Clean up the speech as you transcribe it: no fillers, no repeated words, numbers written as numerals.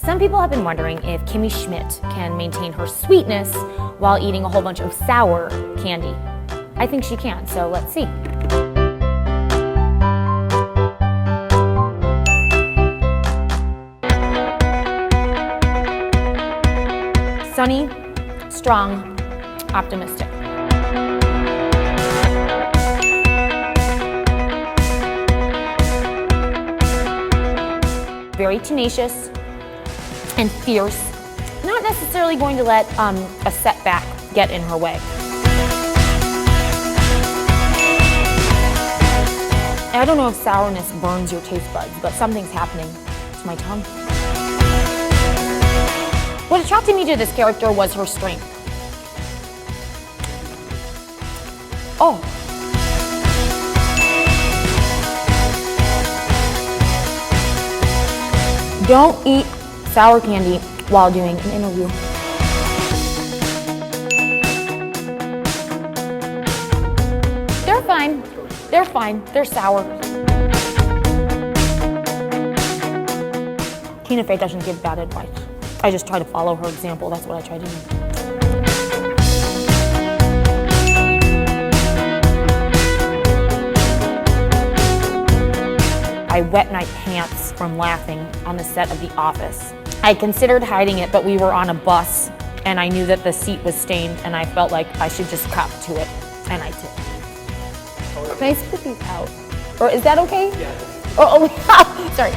Some people have been wondering if Kimmy Schmidt can maintain her sweetness while eating a whole bunch of sour candy. I think she can, so let's see. Sunny, strong, optimistic. Very tenacious and fierce. Not necessarily going to let a setback get in her way. I don't know if sourness burns your taste buds, but something's happening to my tongue. What attracted me to this character was her strength. Oh. Don't eat sour candy while doing an interview. They're fine. They're fine. They're sour. Tina Fey doesn't give bad advice. I just try to follow her example. That's what I try to do. I wet my pants from laughing on the set of The Office. I considered hiding it, but we were on a bus and I knew that the seat was stained and I felt like I should just cop to it, and I did. Can I spit these out? Or is that okay? Yeah. Oh, sorry.